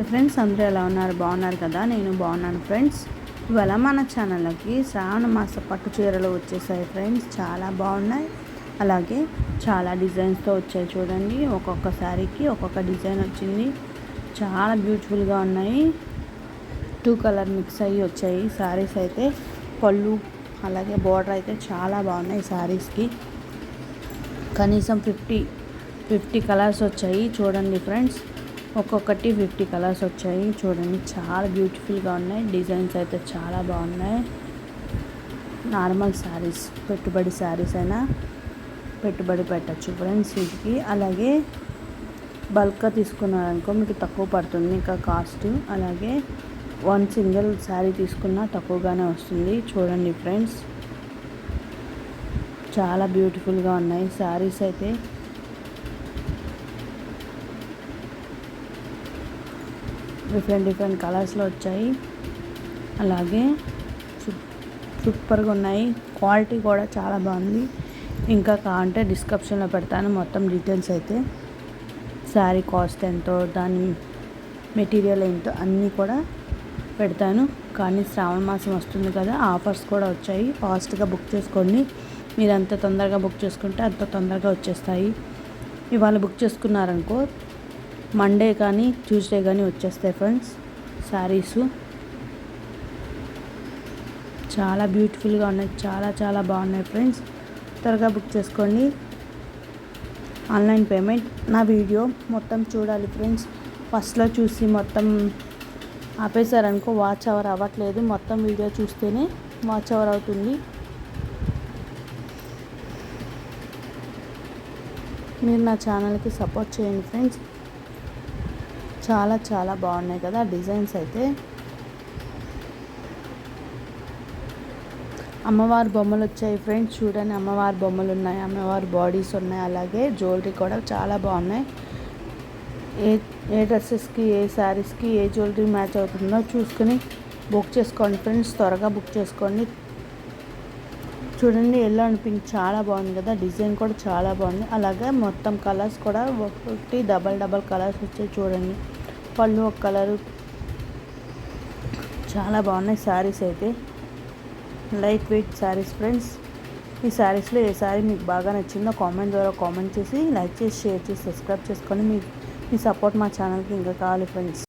Friends అందరూ ఎలా ఉన్నారు? బాగున్నారు కదా? నేను బాగున్నాను ఫ్రెండ్స్. ఇవాళ మన ఛానల్లోకి శ్రావణ మాస పట్టు చీరలు వచ్చేసాయి ఫ్రెండ్స్. చాలా బాగున్నాయి. అలాగే చాలా డిజైన్స్తో వచ్చాయి చూడండి. ఒక్కొక్క శారీకి ఒక్కొక్క డిజైన్ వచ్చింది. చాలా బ్యూటిఫుల్గా ఉన్నాయి. 2 కలర్ మిక్స్ అయ్యి వచ్చాయి శారీస్ అయితే. పళ్ళు అలాగే బోర్డర్ అయితే చాలా బాగున్నాయి శారీస్కి. కనీసం 50 కలర్స్ వచ్చాయి చూడండి ఫ్రెండ్స్. ఒక్కొక్కటి 50 కలర్స్ వచ్చాయి చూడండి. చాలా బ్యూటిఫుల్గా ఉన్నాయి. డిజైన్స్ అయితే చాలా బాగున్నాయి. నార్మల్ శారీస్, పెట్టుబడి శారీస్ అయినా పెట్టుబడి పెట్టచ్చు ఫ్రెండ్స్ వీటికి. అలాగే బల్క్గా తీసుకున్నారనుకో మీకు తక్కువ పడుతుంది ఇంకా కాస్ట్. అలాగే 1 సింగిల్ శారీ తీసుకున్నా తక్కువగానే వస్తుంది చూడండి ఫ్రెండ్స్. చాలా బ్యూటిఫుల్గా ఉన్నాయి శారీస్ అయితే. డిఫరెంట్ కలర్స్లో వచ్చాయి. అలాగే సూపర్గా ఉన్నాయి. క్వాలిటీ కూడా చాలా బాగుంది. ఇంకా కావాలంటే డిస్క్రిప్షన్లో పెడతాను మొత్తం డీటెయిల్స్ అయితే. శారీ కాస్ట్ ఎంతో, దాని మెటీరియల్ ఏంటో అన్నీ కూడా పెడతాను. కానీ శ్రావణ మాసం వస్తుంది కదా, ఆఫర్స్ కూడా వచ్చాయి. ఫాస్ట్గా బుక్ చేసుకోండి. మీరు ఎంత తొందరగా బుక్ చేసుకుంటే అంత తొందరగా వచ్చేస్తాయి. ఇవాళ బుక్ చేసుకున్నారనుకో మండే కానీ ట్యూస్డే కానీ వచ్చేస్తాయి ఫ్రెండ్స్ శారీసు. చాలా బ్యూటిఫుల్గా ఉన్నాయి. చాలా బాగున్నాయి ఫ్రెండ్స్. త్వరగా బుక్ చేసుకోండి. Online payment. నా వీడియో మొత్తం చూడాలి ఫ్రెండ్స్. ఫస్ట్లో చూసి మొత్తం ఆపేశారనుకో వాచ్ అవర్ అవ్వట్లేదు. మొత్తం వీడియో చూస్తేనే వాచ్ అవర్ అవుతుంది. మీరు నా ఛానల్కి సపోర్ట్ చేయండి ఫ్రెండ్స్. చాలా బాగున్నాయి కదా డిజైన్స్ అయితే. అమ్మవారి బొమ్మలు వచ్చాయి ఫ్రెండ్స్ చూడండి. అమ్మవారి బొమ్మలు ఉన్నాయి, అమ్మవారి బాడీస్ ఉన్నాయి. అలాగే జ్యువెలరీ కూడా చాలా బాగున్నాయి. ఏ డ్రెస్సెస్కి, ఏ శారీస్కి ఏ జ్యువెలరీ మ్యాచ్ అవుతుందో చూసుకుని బుక్ చేసుకోండి ఫ్రెండ్స్. త్వరగా బుక్ చేసుకోండి. చూడండి ఎల్లో అండ్ పింక్ చాలా బాగుంది కదా. డిజైన్ కూడా చాలా బాగుంది. అలాగే మొత్తం కలర్స్ కూడా ఒకటి డబల్ కలర్స్ వచ్చాయి చూడండి. పళ్ళు ఒక కలరు. చాలా బాగున్నాయి శారీస్ అయితే. Light weight saris friends. ఈ శారీస్లో ఏ శారీ మీకు బాగా నచ్చిందో కామెంట్ ద్వారా కామెంట్ చేసి, లైక్ చేసి, షేర్ చేసి, సబ్స్క్రైబ్ చేసుకొని మీ సపోర్ట్ మా ఛానల్కి ఇంకా కావాలి ఫ్రెండ్స్.